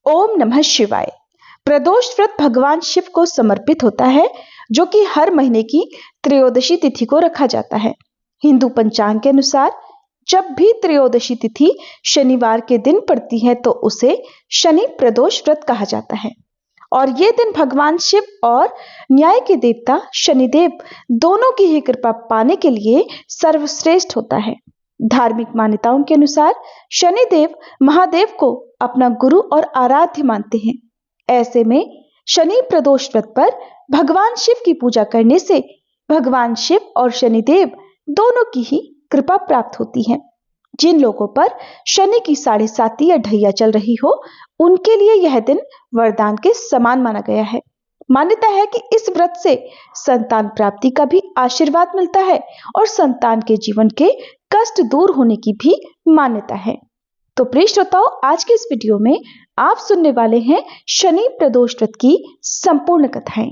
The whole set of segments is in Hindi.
ओम नमः शिवाय। प्रदोष व्रत भगवान शिव को समर्पित होता है, जो कि हर महीने की त्रयोदशी तिथि को रखा जाता है। हिंदू पंचांग के अनुसार जब भी त्रयोदशी तिथि शनिवार के दिन पड़ती है तो उसे शनि प्रदोष व्रत कहा जाता है। और ये दिन भगवान शिव और न्याय के देवता शनिदेव दोनों की ही कृपा पाने के लिए सर्वश्रेष्ठ होता है। धार्मिक मान्यताओं के अनुसार शनिदेव महादेव को अपना गुरु और आराध्य मानते हैं। ऐसे में शनि प्रदोष व्रत पर भगवान शिव की पूजा करने से भगवान शिव और शनिदेव दोनों की ही कृपा प्राप्त होती है। जिन लोगों पर शनि की 7.5 या ढैया चल रही हो, उनके लिए यह दिन वरदान के समान माना गया है। मान्यता है कि इस व्रत से संतान प्राप्ति का भी आशीर्वाद मिलता है और संतान के जीवन के कष्ट दूर होने की भी मान्यता है। तो प्रिय श्रोताओ, आज के इस वीडियो में आप सुनने वाले हैं शनि प्रदोष व्रत की संपूर्ण कथाएं।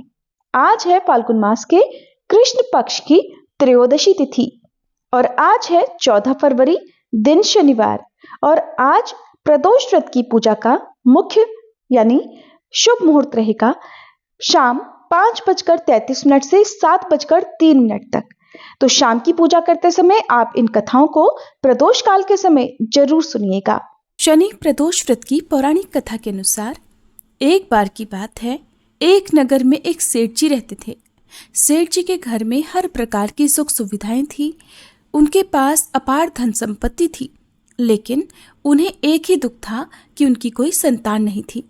आज है फाल्गुन मास के कृष्ण पक्ष की त्रयोदशी तिथि और आज है 14 फरवरी दिन शनिवार। और आज प्रदोष व्रत की पूजा का मुख्य यानी शुभ मुहूर्त रहेगा शाम 5:33 से 7:03 तक। तो शाम की पूजा करते समय आप इन कथाओं को प्रदोष काल के समय जरूर सुनिएगा। शनि प्रदोष व्रत की पौराणिक कथा के अनुसार एक बार की बात है, एक नगर में एक सेठ जी रहते थे। सेठ जी के घर में हर प्रकार की सुख सुविधाएं थी। उनके पास अपार धन संपत्ति थी, लेकिन उन्हें एक ही दुख था कि उनकी कोई संतान नहीं थी।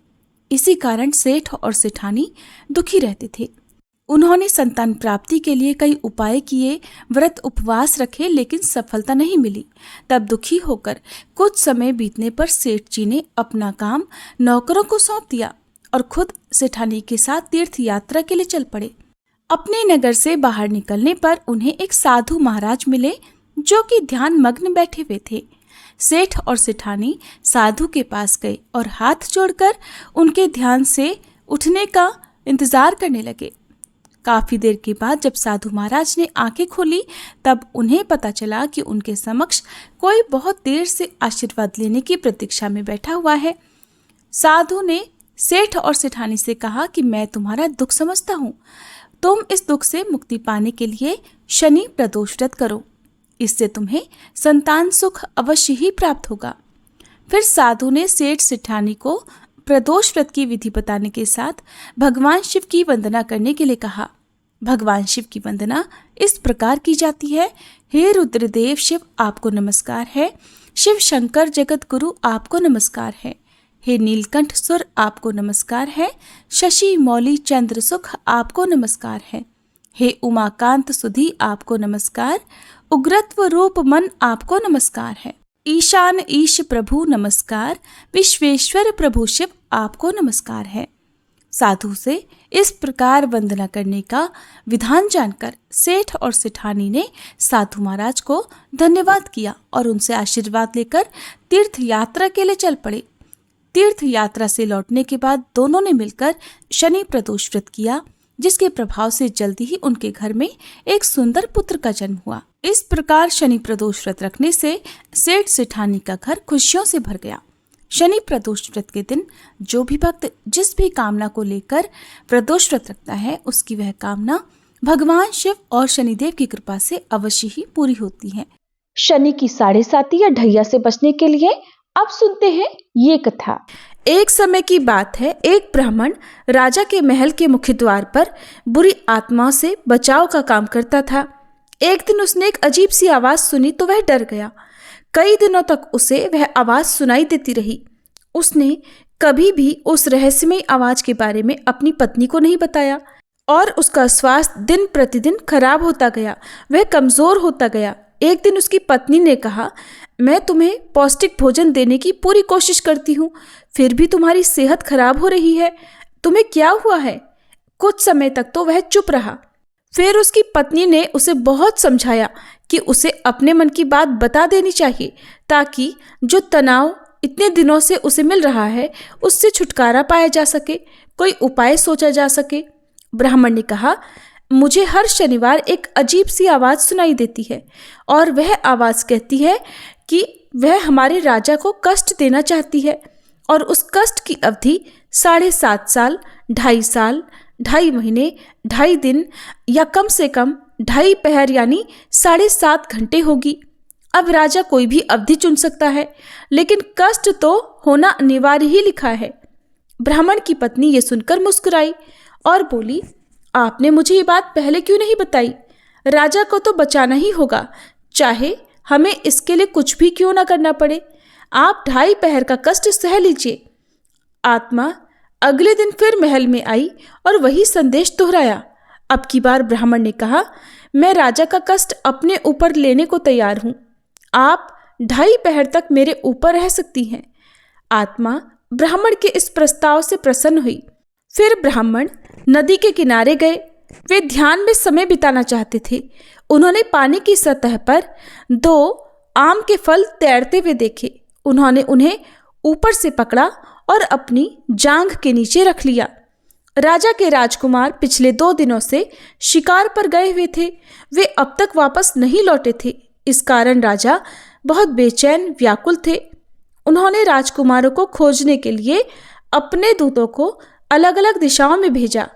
इसी कारण सेठ और सेठानी दुखी रहते थे। उन्होंने संतान प्राप्ति के लिए कई उपाय किए, व्रत उपवास रखे, लेकिन सफलता नहीं मिली। तब दुखी होकर कुछ समय बीतने पर सेठ जी ने अपना काम नौकरों को सौंप दिया और खुद सेठानी के साथ तीर्थ यात्रा के लिए चल पड़े। अपने नगर से बाहर निकलने पर उन्हें एक साधु महाराज मिले, जो कि ध्यान मग्न बैठे हुए थे। सेठ और सेठानी साधु के पास गए और हाथ जोड़कर उनके ध्यान से उठने का इंतजार करने लगे। काफी देर के बाद जब साधु महाराज ने आंखें खोली, तब उन्हें पता चला कि उनके समक्ष कोई बहुत देर से आशीर्वाद लेने की प्रतीक्षा में बैठा हुआ है। साधु ने सेठ और सेठानी से कहा कि मैं तुम्हारा दुख समझता हूँ, तुम इस दुख से मुक्ति पाने के लिए शनि प्रदोष व्रत करो, इससे तुम्हें संतान सुख अवश्य ही प्राप्त होगा। फिर साधु ने सेठ सेठानी को प्रदोष व्रत की विधि बताने के साथ भगवान शिव की वंदना करने के लिए कहा। भगवान शिव की वंदना इस प्रकार की जाती है। हे रुद्रदेव शिव, आपको नमस्कार है। शिव शंकर जगत गुरु, आपको नमस्कार है। हे नीलकंठ सुर, आपको नमस्कार है। शशि मौली चंद्र सुख, आपको नमस्कार है। हे उमाकांत सुधी, आपको नमस्कार। उग्रत्व रूप मन, आपको नमस्कार है। ईशान ईश प्रभु नमस्कार। विश्वेश्वर प्रभु शिव, आपको नमस्कार है। साधु से इस प्रकार वंदना करने का विधान जानकर सेठ और सेठानी ने साधु महाराज को धन्यवाद किया और उनसे आशीर्वाद लेकर तीर्थ यात्रा के लिए चल पड़े। तीर्थ यात्रा से लौटने के बाद दोनों ने मिलकर शनि प्रदोष व्रत किया, जिसके प्रभाव से जल्दी ही उनके घर में एक सुंदर पुत्र का जन्म हुआ। इस प्रकार शनि प्रदोष व्रत रखने से सेठ सेठानी का घर खुशियों से भर गया। शनि प्रदोष व्रत के दिन जो भी भक्त जिस भी कामना को लेकर प्रदोष व्रत रखता है, उसकी वह कामना भगवान शिव और शनिदेव की कृपा से अवश्य ही पूरी होती है। शनि की 7.5 या ढैया से बचने के लिए अब सुनते हैं ये कथा। एक समय की बात है, एक ब्राह्मण राजा के महल के मुख्य द्वार पर बुरी आत्माओं से बचाव का काम करता था। एक दिन उसने एक अजीब सी आवाज सुनी तो वह डर गया। कई दिनों तक उसे वह आवाज सुनाई देती रही। उसने कभी भी उस रहस्यमय आवाज के बारे में अपनी पत्नी को नहीं बताया और उसका स्वास्थ्य दिन प्रतिदिन खराब होता गया। वह कमजोर होता गया। एक दिन उसकी पत्नी ने कहा, मैं तुम्हें पौष्टिक भोजन देने की पूरी कोशिश करती हूँ, फिर भी तुम्हारी सेहत खराब हो रही है। तुम्हें क्या हुआ है? कुछ समय तक तो वह चुप रहा। फिर उसकी पत्नी ने उसे बहुत समझाया कि उसे अपने मन की बात बता देनी चाहिए, ताकि जो तनाव इतने दिनों से उसे मिल रहा है उससे छुटकारा पाया जा सके, कोई उपाय सोचा जा सके। ब्राह्मण ने कहा, मुझे हर शनिवार एक अजीब सी आवाज़ सुनाई देती है और वह आवाज़ कहती है कि वह हमारे राजा को कष्ट देना चाहती है और उस कष्ट की अवधि 7.5 साल, 2.5 साल, 2.5 महीने, 2.5 दिन या कम से कम 2.5 पहर यानी 7.5 घंटे होगी। अब राजा कोई भी अवधि चुन सकता है, लेकिन कष्ट तो होना अनिवार्य ही लिखा है। ब्राह्मण की पत्नी ये सुनकर मुस्कुराई और बोली, आपने मुझे ये बात पहले क्यों नहीं बताई? राजा को तो बचाना ही होगा, चाहे हमें इसके लिए कुछ भी क्यों ना करना पड़े। आप 2.5 पहर का कष्ट सह लीजिए। आत्मा अगले दिन फिर महल में आई और वही संदेश दोहराया। अब की बार ब्राह्मण ने कहा, मैं राजा का कष्ट अपने ऊपर लेने को तैयार हूं। आप 2.5 पहर तक मेरे ऊपर रह सकती हैं। आत्मा ब्राह्मण के इस प्रस्ताव से प्रसन्न हुई। फिर ब्राह्मण नदी के किनारे गए। वे ध्यान में समय बिताना चाहते थे। उन्होंने पानी की सतह पर 2 आम के फल तैरते हुए देखे। उन्होंने उन्हें ऊपर से पकड़ा और अपनी जांघ के नीचे रख लिया। राजा के राजकुमार पिछले 2 दिनों से शिकार पर गए हुए थे। वे अब तक वापस नहीं लौटे थे। इस कारण राजा बहुत बेचैन व्याकुल थे। उन्होंने राजकुमारों को खोजने के लिए अपने दूतों को अलग अलग दिशाओं में भेजा।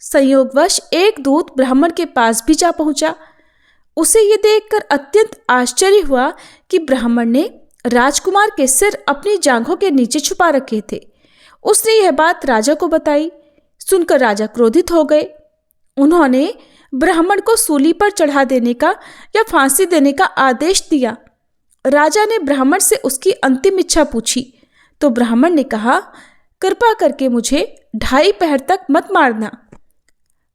संयोगवश एक दूत ब्राह्मण के पास भी जा पहुंचा। उसे ये देखकर अत्यंत आश्चर्य हुआ कि ब्राह्मण ने राजकुमार के सिर अपनी जांघों के नीचे छुपा रखे थे। उसने यह बात राजा को बताई। सुनकर राजा क्रोधित हो गए। उन्होंने ब्राह्मण को सूली पर चढ़ा देने का या फांसी देने का आदेश दिया। राजा ने ब्राह्मण से उसकी अंतिम इच्छा पूछी तो ब्राह्मण ने कहा, कृपा करके मुझे 2.5 पहर तक मत मारना।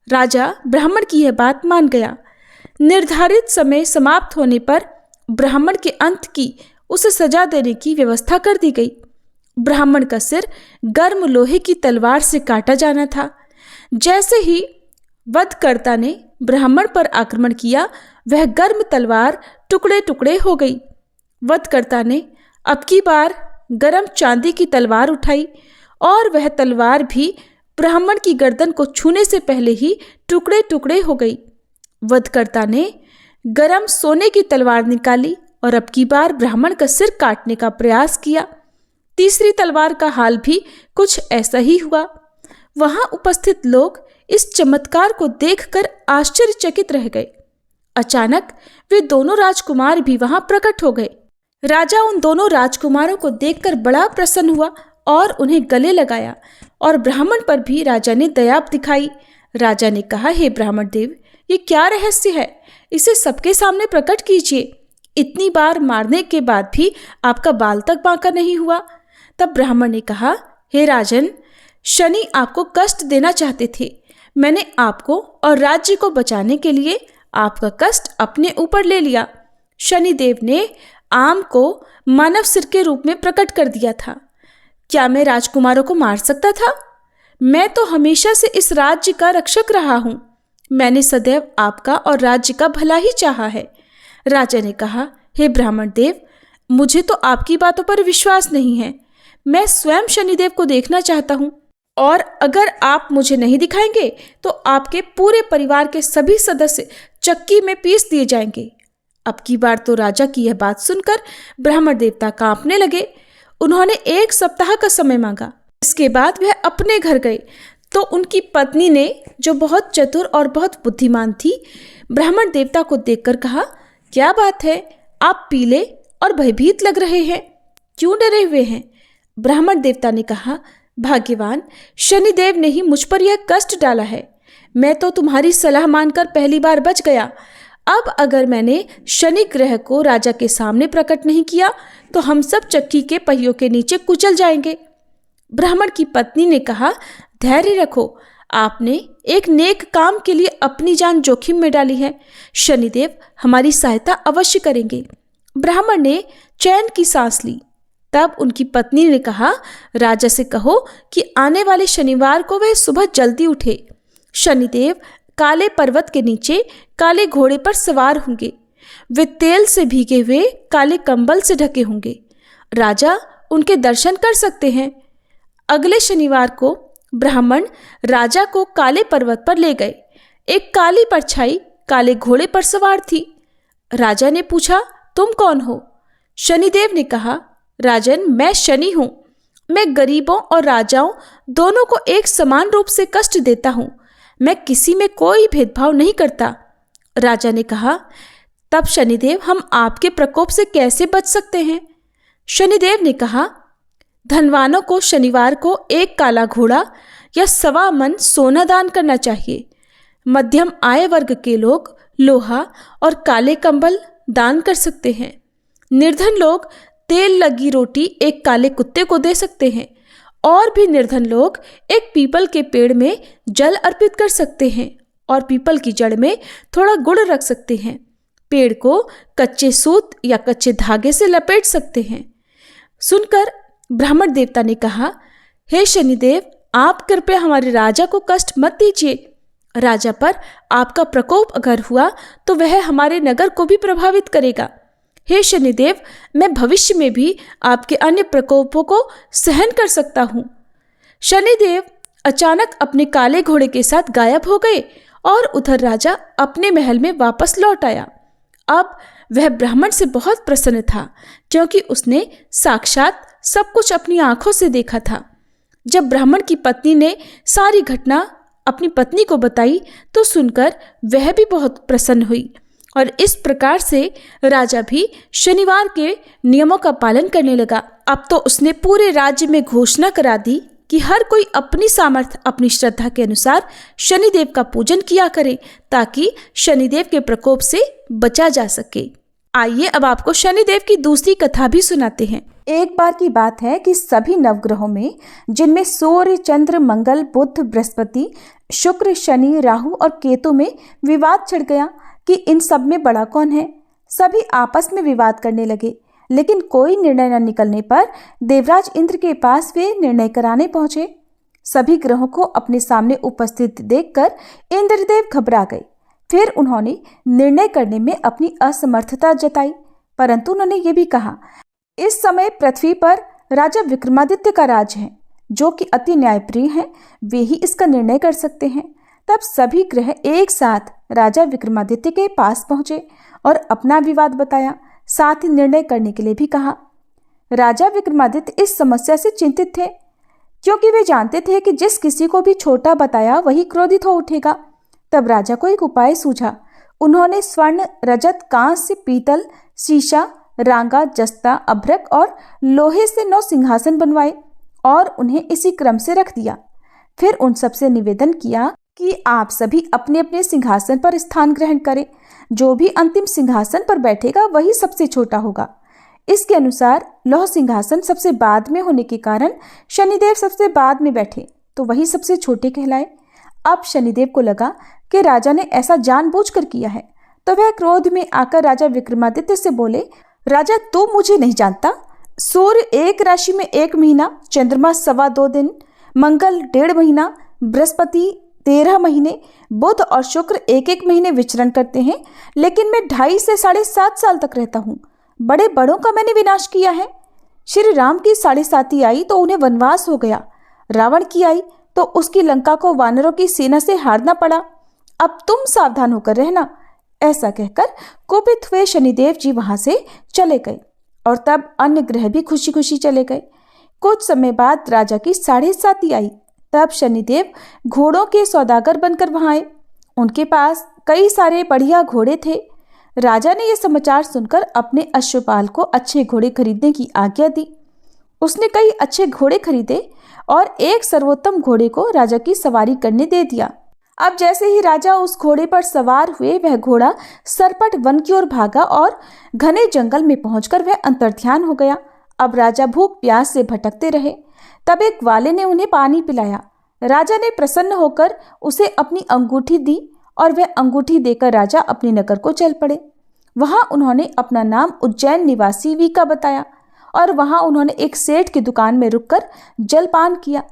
राजा ब्राह्मण की यह बात मान गया। निर्धारित समय समाप्त होने पर ब्राह्मण के अंत की उसे सजा देने की व्यवस्था कर दी गई। ब्राह्मण का सिर गर्म लोहे की तलवार से काटा जाना था। जैसे ही वधकर्ता ने ब्राह्मण पर आक्रमण किया, वह गर्म तलवार टुकड़े टुकड़े हो गई। वधकर्ता ने अब की बार गर्म चांदी की तलवार उठाई और वह तलवार भी ब्राह्मण की गर्दन को छूने से पहले ही टुकड़े टुकड़े हो गई। वधकर्ता ने गर्म सोने की तलवार निकाली और अब की बार ब्राह्मण का सिर काटने का प्रयास किया। तीसरी तलवार का हाल भी कुछ ऐसा ही हुआ। वहां उपस्थित लोग इस चमत्कार को देखकर आश्चर्यचकित रह गए। अचानक वे दोनों राजकुमार भी वहां प्रकट हो गए। राजा उन दोनों राजकुमारों को देखकर बड़ा प्रसन्न हुआ और उन्हें गले लगाया और ब्राह्मण पर भी राजा ने दया दिखाई। राजा ने कहा, हे ब्राह्मण देव, ये क्या रहस्य है? इसे सबके सामने प्रकट कीजिए। इतनी बार मारने के बाद भी आपका बाल तक बांका नहीं हुआ। तब ब्राह्मण ने कहा, हे राजन, शनि आपको कष्ट देना चाहते थे। मैंने आपको और राज्य को बचाने के लिए आपका कष्ट अपने ऊपर ले लिया। शनिदेव ने आम को मानव सिर के रूप में प्रकट कर दिया था। क्या मैं राजकुमारों को मार सकता था? मैं तो हमेशा से इस राज्य का रक्षक रहा हूं। मैंने सदैव आपका और राज्य का भला ही चाहा है। राजा ने कहा, हे ब्राह्मण देव, मुझे तो आपकी बातों पर विश्वास नहीं है। मैं स्वयं शनिदेव को देखना चाहता हूं और अगर आप मुझे नहीं दिखाएंगे तो आपके पूरे परिवार के सभी सदस्य चक्की में पीस दिए जाएंगे। अब की बार तो राजा की यह बात सुनकर ब्राह्मण देवता कांपने लगे। उन्होंने 1 सप्ताह का समय मांगा। इसके बाद वह अपने घर गए तो उनकी पत्नी ने, जो बहुत चतुर और बहुत बुद्धिमान थी, ब्राह्मण देवता को देखकर कहा, क्या बात है, आप पीले और भयभीत लग रहे हैं, क्यों डरे हुए हैं? ब्राह्मण देवता ने कहा, भाग्यवान, शनिदेव ने ही मुझ पर यह कष्ट डाला है। मैं तो तुम्हारी सलाह मानकर पहली बार बच गया। अब अगर मैंने शनि ग्रह को राजा के सामने प्रकट नहीं किया तो हम सब चक्की के पहियों के नीचे कुचल जाएंगे। ब्राह्मण की पत्नी ने कहा, धैर्य रखो, आपने एक नेक काम के लिए अपनी जान जोखिम में डाली है। शनिदेव हमारी सहायता अवश्य करेंगे। ब्राह्मण ने चैन की सांस ली। तब उनकी पत्नी ने कहा, राजा से कहो कि आने वाले शनिवार को वह सुबह जल्दी उठे। शनिदेव काले पर्वत के नीचे काले घोड़े पर सवार होंगे। वे तेल से भीगे हुए काले कंबल से ढके होंगे। राजा उनके दर्शन कर सकते हैं। अगले शनिवार को ब्राह्मण राजा को काले पर्वत पर ले गए। एक काली परछाई काले घोड़े पर सवार थी। राजा ने पूछा, तुम कौन हो? शनिदेव ने कहा, राजन, मैं शनि हूं। मैं गरीबों और राजाओं दोनों को एक समान रूप से कष्ट देता हूँ। मैं किसी में कोई भेदभाव नहीं करता। राजा ने कहा, तब शनिदेव हम आपके प्रकोप से कैसे बच सकते हैं? शनिदेव ने कहा, धनवानों को शनिवार को एक काला घोड़ा या 1.25 मन सोना दान करना चाहिए। मध्यम आय वर्ग के लोग लोहा और काले कंबल दान कर सकते हैं। निर्धन लोग तेल लगी रोटी एक काले कुत्ते को दे सकते हैं। और भी निर्धन लोग एक पीपल के पेड़ में जल अर्पित कर सकते हैं और पीपल की जड़ में थोड़ा गुड़ रख सकते हैं। पेड़ को कच्चे सूत या कच्चे धागे से लपेट सकते हैं। सुनकर ब्राह्मण देवता ने कहा, हे शनिदेव, आप कृपया हमारे राजा को कष्ट मत दीजिए। राजा पर आपका प्रकोप अगर हुआ तो वह हमारे नगर को भी प्रभावित करेगा। हे शनिदेव, मैं भविष्य में भी आपके अन्य प्रकोपों को सहन कर सकता हूँ। शनिदेव अचानक अपने काले घोड़े के साथ गायब हो गए और उधर राजा अपने महल में वापस लौट आया। अब वह ब्राह्मण से बहुत प्रसन्न था, क्योंकि उसने साक्षात सब कुछ अपनी आंखों से देखा था। जब ब्राह्मण की पत्नी ने सारी घटना अपनी पत्नी को बताई तो सुनकर वह भी बहुत प्रसन्न हुई और इस प्रकार से राजा भी शनिवार के नियमों का पालन करने लगा। अब तो उसने पूरे राज्य में घोषणा करा दी कि हर कोई अपनी सामर्थ्य, अपनी श्रद्धा के अनुसार शनिदेव का पूजन किया करे, ताकि शनिदेव के प्रकोप से बचा जा सके। आइए अब आपको शनिदेव की दूसरी कथा भी सुनाते हैं। एक बार की बात है कि सभी नवग्रहों में, जिनमें सूर्य, चंद्र, मंगल, बुध, बृहस्पति, शुक्र, शनि, राहु और केतु में विवाद छिड़ गया कि इन सब में बड़ा कौन है। सभी आपस में विवाद करने लगे, लेकिन कोई निर्णय न निकलने पर देवराज इंद्र के पास वे निर्णय कराने पहुंचे। सभी ग्रहों को अपने सामने उपस्थित देखकर इंद्रदेव घबरा गए। फिर उन्होंने निर्णय करने में अपनी असमर्थता जताई, परंतु उन्होंने ये भी कहा, इस समय पृथ्वी पर राजा विक्रमादित्य का राज है, जो कि अति न्यायप्रिय हैं। वे ही इसका निर्णय कर सकते हैं। तब सभी ग्रह एक साथ राजा विक्रमादित्य के पास पहुंचे और अपना विवाद बताया, साथ ही निर्णय करने के लिए भी कहा। राजा विक्रमादित्य इस समस्या से चिंतित थे, क्योंकि वे जानते थे कि जिस किसी को भी छोटा बताया वही क्रोधित हो उठेगा। तब राजा को एक उपाय सूझा। उन्होंने स्वर्ण, रजत, कांस्य, पीतल, शीशा, रांगा, जस्ता, अभ्रक और लोहे से 9 सिंहासन बनवाए और उन्हें इसी क्रम से रख दिया। फिर उन सबसे निवेदन किया कि आप सभी अपने अपने सिंहासन पर स्थान ग्रहण करें। जो भी अंतिम सिंहासन पर बैठेगा वही सबसे छोटा होगा। इसके अनुसार लौह सिंहासन सबसे बाद में होने के कारण शनिदेव सबसे बाद में बैठे तो वही सबसे छोटे कहलाए। अब शनिदेव को लगा कि राजा ने ऐसा जानबूझकर किया है, तो वह क्रोध में आकर राजा विक्रमादित्य से बोले, राजा, तू मुझे नहीं जानता। सूर्य एक राशि में 1 महीना, चंद्रमा 2.25 दिन, मंगल 1.5 महीना, बृहस्पति 13 महीने, बुध और शुक्र 1-1 महीने विचरण करते हैं, लेकिन मैं 2.5 से 7.5 साल तक रहता हूँ। बड़े बड़ों का मैंने विनाश किया है। श्री राम की 7.5 आई तो उन्हें वनवास हो गया। रावण की आई तो उसकी लंका को वानरों की सेना से हारना पड़ा। अब तुम सावधान होकर रहना। ऐसा कहकर कोपित हुए शनिदेव जी वहां से चले गए और तब अन्य ग्रह भी खुशी खुशी चले गए। कुछ समय बाद राजा की 7.5 आई। तब शनिदेव घोड़ों के सौदागर बनकर वहां आए। उनके पास कई सारे बढ़िया घोड़े थे। राजा ने यह समाचार सुनकर अपने अश्वपाल को अच्छे घोड़े खरीदने की आज्ञा दी। उसने कई अच्छे घोड़े खरीदे और एक सर्वोत्तम घोड़े को राजा की सवारी करने दे दिया। अब जैसे ही राजा उस घोड़े पर सवार हुए, वह घोड़ा सरपट वन की ओर भागा और घने जंगल में पहुंचकर वह अंतर्ध्यान हो गया। अब राजा भूख प्यास से भटकते रहे। तब एक ग्वाले ने उन्हें पानी पिलाया। राजा ने प्रसन्न होकर उसे अपनी अंगूठी दी और वह अंगूठी देकर राजा अपने नगर को चल पड़े। वहां उन्होंने अपना नाम उज्जैन निवासी वीका बताया और वहां उन्होंने एक सेठ की दुकान में रुककर जलपान किया।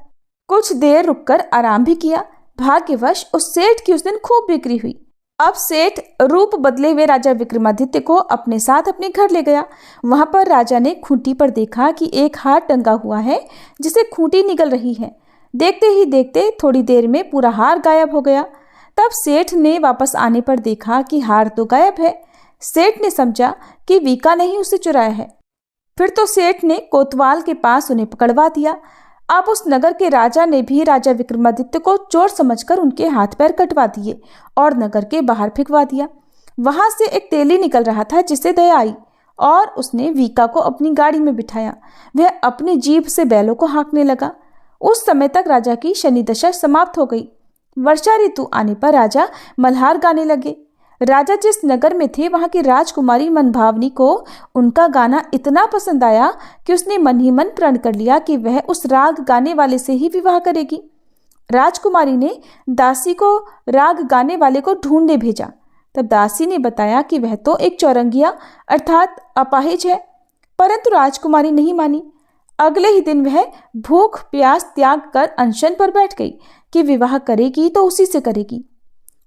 कुछ देर रुककर आराम भी किया। भाग्यवश उस सेठ की उस दिन खूब बिक्री हुई। अब सेठ रूप बदले हुए राजा विक्रमादित्य को अपने साथ अपने घर ले गया। वहां पर राजा ने खूंटी पर देखा कि एक हार टंगा हुआ है जिसे खूंटी निगल रही है। देखते ही देखते थोड़ी देर में पूरा हार गायब हो गया। तब सेठ ने वापस आने पर देखा कि हार तो गायब है। सेठ ने समझा कि वीका ने ही उसे चुराया है। फिर तो सेठ ने कोतवाल के पास उन्हें पकड़वा दिया। अब उस नगर के राजा ने भी राजा विक्रमादित्य को चोर समझकर उनके हाथ पैर कटवा दिए और नगर के बाहर फेंकवा दिया। वहां से एक तेली निकल रहा था जिसे दया आई और उसने वीका को अपनी गाड़ी में बिठाया। वह अपनी जीभ से बैलों को हाँकने लगा। उस समय तक राजा की शनि दशा समाप्त हो गई। वर्षा ऋतु आने पर राजा मल्हार गाने लगे। राजा जिस नगर में थे वहां की राजकुमारी मनभावनी को उनका गाना इतना पसंद आया कि उसने मन ही मन प्रण कर लिया कि वह उस राग गाने वाले से ही विवाह करेगी। राजकुमारी ने दासी को राग गाने वाले को ढूंढने भेजा। तब दासी ने बताया कि वह तो एक चौरंगिया अर्थात अपाहिज है, परंतु राजकुमारी नहीं मानी। अगले ही दिन वह भूख प्यास त्याग कर अनशन पर बैठ गई कि विवाह करेगी तो उसी से करेगी।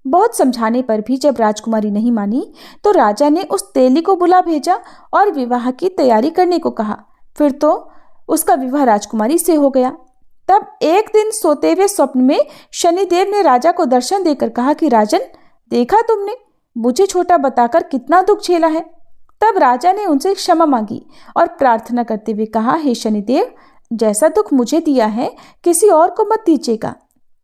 बहुत समझाने पर भी जब राजकुमारी नहीं मानी तो राजा ने उस तेली को बुला भेजा और विवाह की तैयारी करने को कहा। फिर तो उसका विवाह राजकुमारी से हो गया। तब एक दिन सोते हुए स्वप्न में शनिदेव ने राजा को दर्शन देकर कहा कि राजन, देखा तुमने मुझे छोटा बताकर कितना दुख झेला है। तब राजा ने उनसे क्षमा मांगी और प्रार्थना करते हुए कहा, हे शनिदेव, जैसा दुख मुझे दिया है किसी और को मत दीजिएगा।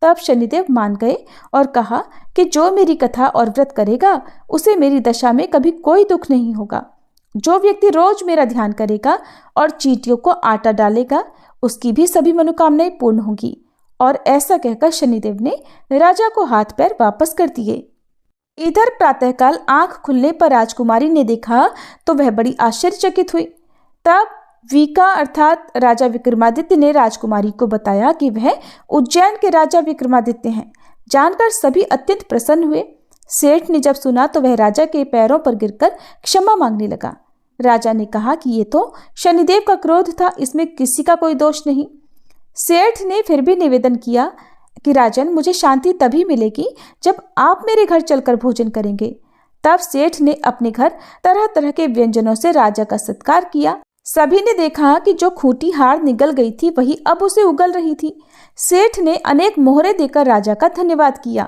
तब शनिदेव मान गए और कहा कि जो मेरी कथा और व्रत करेगा उसे मेरी दशा में कभी कोई दुख नहीं होगा। जो व्यक्ति रोज मेरा ध्यान करेगा और चींटियों को आटा डालेगा उसकी भी सभी मनोकामनाएं पूर्ण होंगी। और ऐसा कहकर शनिदेव ने राजा को हाथ पैर वापस कर दिए। इधर प्रातःकाल आंख खुलने पर राजकुमारी ने देखा तो वह बड़ी आश्चर्यचकित हुई। तब वीका अर्थात राजा विक्रमादित्य ने राजकुमारी को बताया कि वह उज्जैन के राजा विक्रमादित्य हैं। जानकर सभी अत्यंत प्रसन्न हुए। सेठ ने जब सुना तो वह राजा के पैरों पर गिरकर क्षमा मांगने लगा। राजा ने कहा कि ये तो शनिदेव का क्रोध था, इसमें किसी का कोई दोष नहीं। सेठ ने फिर भी निवेदन किया कि राजन, मुझे शांति तभी मिलेगी जब आप मेरे घर चलकर भोजन करेंगे। तब सेठ ने अपने घर तरह तरह के व्यंजनों से राजा का सत्कार किया। सभी ने देखा कि जो खूंटी हार निगल गई थी वही अब उसे उगल रही थी। सेठ ने अनेक मोहरे देकर राजा का धन्यवाद किया।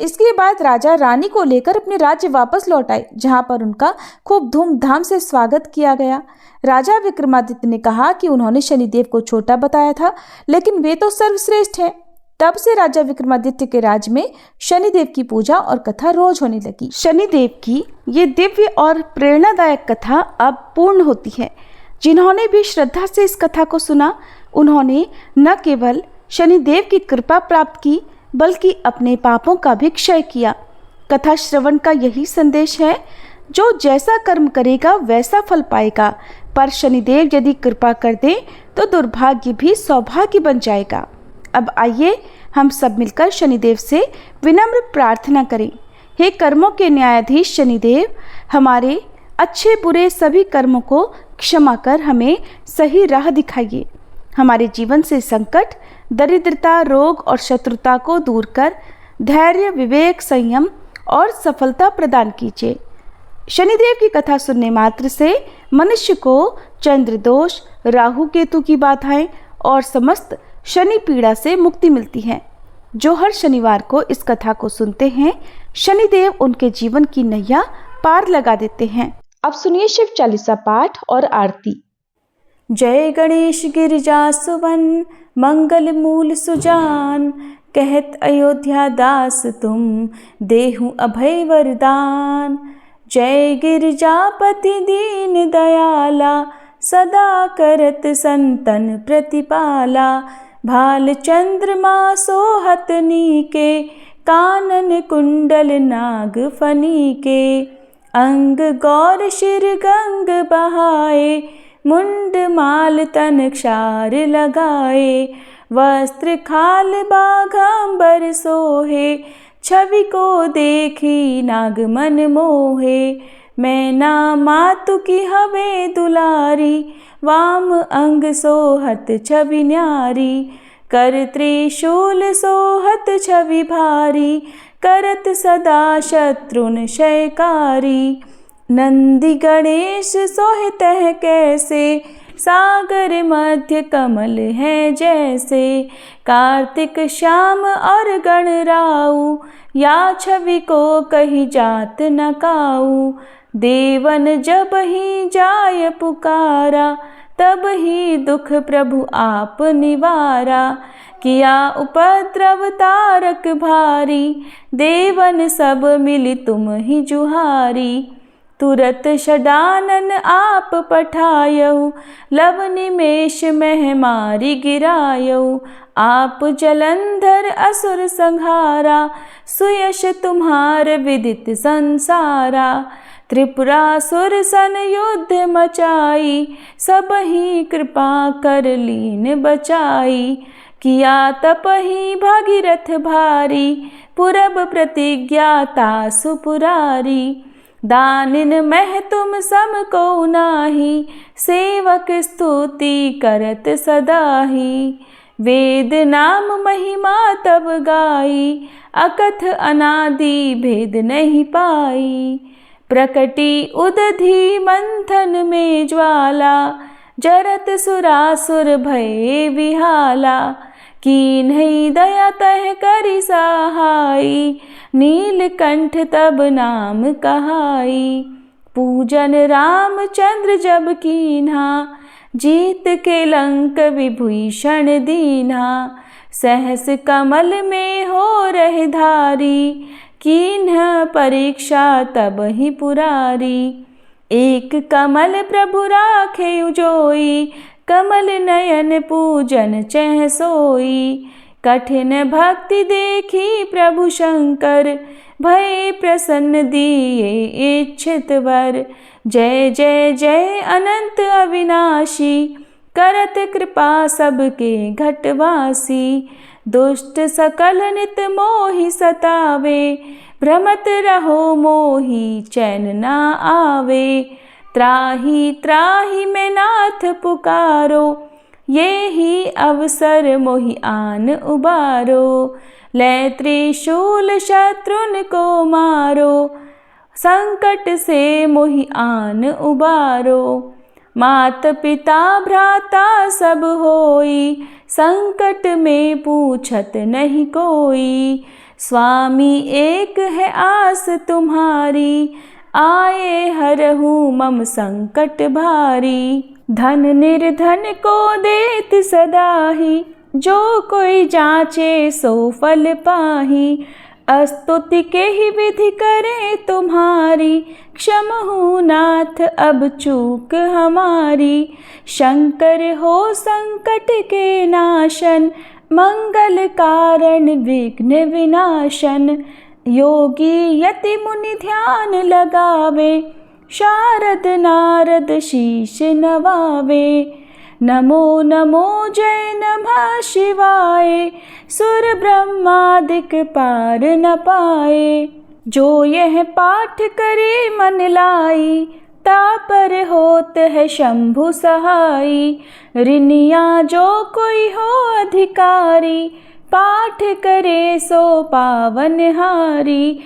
इसके बाद राजा रानी को लेकर अपने राज्य वापस लौट आए, जहां पर उनका खूब धूमधाम से स्वागत किया गया। राजा विक्रमादित्य ने कहा कि उन्होंने शनिदेव को छोटा बताया था, लेकिन वे तो सर्वश्रेष्ठ हैं। तब से राजा विक्रमादित्य के राज्य में शनिदेव की पूजा और कथा रोज होने लगी। शनिदेव की ये दिव्य और प्रेरणादायक कथा अब पूर्ण होती है। जिन्होंने भी श्रद्धा से इस कथा को सुना उन्होंने न केवल शनिदेव की कृपा प्राप्त की बल्कि अपने पापों का भी क्षय किया। कथा श्रवण का यही संदेश है, जो जैसा कर्म करेगा वैसा फल पाएगा, पर शनिदेव यदि कृपा कर दे तो दुर्भाग्य भी सौभाग्य बन जाएगा। अब आइए हम सब मिलकर शनिदेव से विनम्र प्रार्थना करें। हे कर्मों के न्यायाधीश शनिदेव, हमारे अच्छे बुरे सभी कर्मों को क्षमा कर हमें सही राह दिखाइए। हमारे जीवन से संकट, दरिद्रता, रोग और शत्रुता को दूर कर धैर्य, विवेक, संयम और सफलता प्रदान कीजिए। शनिदेव की कथा सुनने मात्र से मनुष्य को चंद्र दोष, राहु केतु की बाधाएं और समस्त शनि पीड़ा से मुक्ति मिलती है। जो हर शनिवार को इस कथा को सुनते हैं, शनिदेव उनके जीवन की नैया पार लगा देते हैं। अब सुनिए शिव चालीसा पाठ और आरती। जय गणेश गिरिजा सुवन, मंगल मूल सुजान, कहत अयोध्या दास तुम, देहु अभय वरदान। जय गिरिजापति दीन दयाला, सदा करत संतन प्रतिपाला। भाल चंद्रमा सोहत नीके, कानन कुंडल नाग फनी के। अंग गौर शिर गंग बहाए, मुंड माल तन क्षार लगाए। वस्त्र खाल बाघांबर सोहे, छवि को देखी नाग मन मोहे। मैना मातु की हवे दुलारी, वाम अंग सोहत छवि न्यारी। कर त्रिशूल सोहत छवि भारी, करत सदा शत्रुन क्षयकारी। नंदी गणेश सोहितः कैसे, सागर मध्य कमल है जैसे। कार्तिक श्याम और गणराऊ, या छवि को कही जात न काऊ। देवन जब ही जाय पुकारा, तब ही दुख प्रभु आप निवारा। किया उपद्रव तारक भारी, देवन सब मिली तुम ही जुहारी। तुरत षडानन आप पठायऊ, लव निमेष मह मारी गिरायऊ। आप जलंधर असुर संहारा, सुयश तुम्हार विदित संसारा। त्रिपुरासुर सन युद्ध मचाई, सब ही कृपा कर लीन बचाई। किया तपहि भागीरथ भारी, पुरब प्रतिज्ञा तासु पुरारी। दानिन मह तुम सम को नाही, सेवक स्तुति करत सदाही। वेद नाम महिमा तब गाई, अकथ अनादि भेद नहीं पाई। प्रकटी उदधि मंथन में ज्वाला, जरत सुरासुर भये विहाला। कीन्ही दया तह करि सहाई, नीलकंठ तब नाम कहाई। पूजन रामचंद्र जब कीन्हा, जीत के लंक विभीषण दीन्हा। सहस कमल में हो रहे धारी, कीन्ह परीक्षा तब ही पुरारी। एक कमल प्रभु राखे उजोई, कमल नयन पूजन चह सोई। कठिन भक्ति देखी प्रभु शंकर, भय प्रसन्न दिए इच्छित वर। जय जय जय अनंत अविनाशी, करत कृपा सबके घटवासी। दुष्ट सकल नित मोहि सतावे, भ्रमत रहो मोहि चैन ना आवे। त्राहि त्राहि मैं नाथ पुकारो, ये ही अवसर मोहि आन उबारो। लै त्रिशूल शत्रुन को मारो, संकट से मोहि आन उबारो। मात पिता भ्राता सब होई, संकट में पूछत नहीं कोई। स्वामी एक है आस तुम्हारी, आए हरहु मम संकट भारी। धन निर्धन को देत सदाही, जो कोई जाचे सो फल पाही। स्तुति के ही विधि करे तुम्हारी, क्षमहु नाथ अब चूक हमारी। शंकर हो संकट के नाशन, मंगल कारण विघ्न विनाशन। योगी यति मुनि ध्यान लगावे, शारद नारद शीश नवावे। नमो नमो जय नमः शिवाय, सुर ब्रह्मादिक पार न पाए। जो यह पाठ करे मन लाई, तापर होत है शंभु सहाई। ऋनिया जो कोई हो अधिकारी, पाठ करे सो पावन हारी।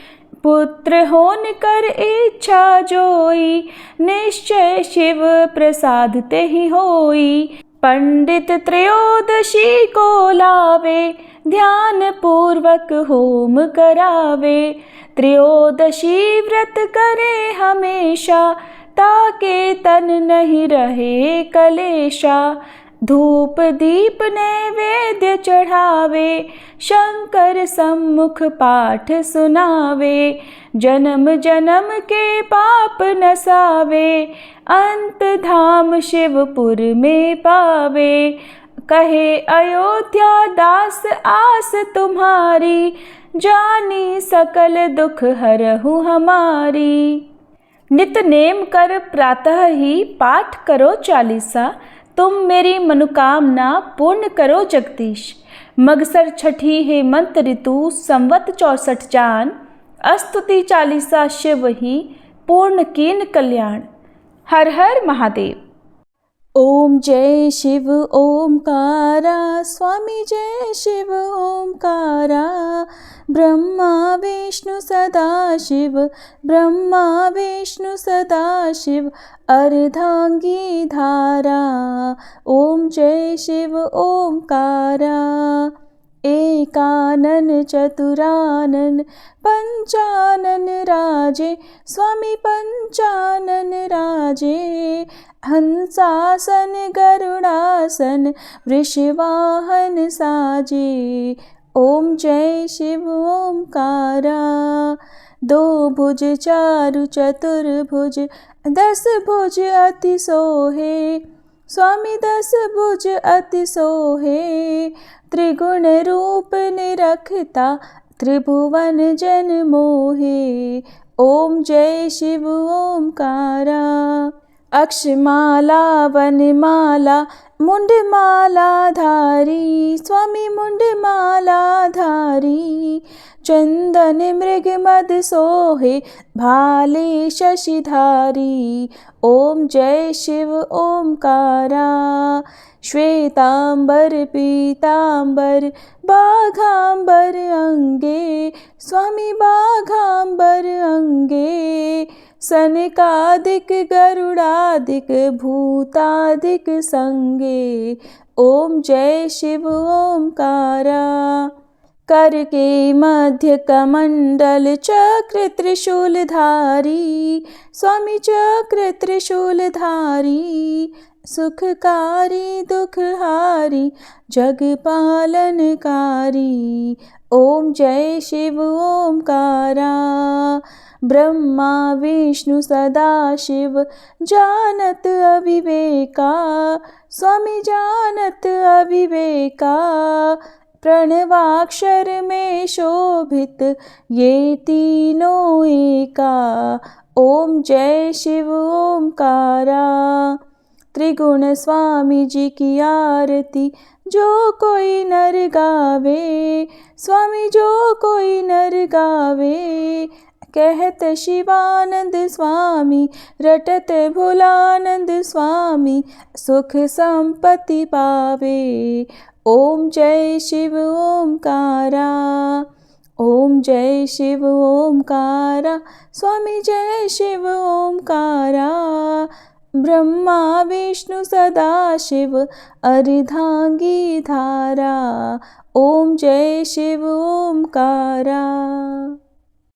पुत्र होन कर इच्छा जोई, निश्चय शिव प्रसाद ते ही होई। पंडित त्रयोदशी को लावे, ध्यान पूर्वक होम करावे। त्रयोदशी व्रत करे हमेशा, ताके तन नहीं रहे कलेशा। धूप दीप नैवेद्य चढ़ावे, शंकर सम्मुख पाठ सुनावे। जन्म जन्म के पाप नसावे, अंत धाम शिवपुर में पावे। कहे अयोध्या दास आस तुम्हारी, जानी सकल दुख हरहु हमारी। नित नेम कर प्रातः ही पाठ करो चालीसा, तुम मेरी मनोकामना पूर्ण करो जगदीश। मगसर छठी हेमंत ऋतु संवत 64 जान, स्तुति चालीसा शिव ही पूर्ण कीन कल्याण। हर हर महादेव। ओम जय शिव ओमकारा, स्वामी जय शिव ओमकारा। ब्रह्मा विष्णु सदा शिव, ब्रह्मा विष्णु सदा शिव। अर्धांगी धारा, ओम जय शिव ओमकारा। कानन चतुरानन पंचानन राजे, स्वामी पंचानन राजे। हंसासन गरुड़ासन वृषवाहन साजे, ओम जय शिव ओमकारा। दो भुज चारु चतुर्भुज, 10 भुज अति सोहे, स्वामी 10 भुज अति सोहे। त्रिगुण रूप निरखता, त्रिभुवन जन मोहे, ओम जय शिव ओमकारा। अक्षमाला वनमाला मुंडमाला धारी, स्वामी मुंडमाला धारी। चंदन मृग मद सोहे, भाले शशिधारी, ओम जय शिव ओमकारा। श्वेतांबर पीतांबर बाघांबर अंगे, स्वामी बाघांबर अंगे। सनकादिक गरुड़ादिक भूतादिक संगे, ओम जय शिव ओमकारा। कर के मध्य कमंडल चक्र त्रिशूलधारी, स्वामी चक्र त्रिशूलधारी। सुखकारी दुखहारी जग पालनकारी, ओम जय शिव ओमकारा। ब्रह्मा विष्णु सदाशिव जानत अविवेका, स्वामी जानत अविवेका। प्रणवाक्षर में शोभित ये तीनों एका, ओम जय शिव ओमकारा। त्रिगुण स्वामी जी की आरती जो कोई नर गावे, स्वामी जो कोई नर गावे। कहत शिवानंद स्वामी, रटत भोलानंद स्वामी, सुख संपत्ति पावे, ओम जय शिव ओमकारा। ओम जय शिव ओमकारा, स्वामी जय शिव ओमकारा। ब्रह्मा विष्णु सदाशिव अर्धांगी धारा, ओम जय शिव ओमकारा।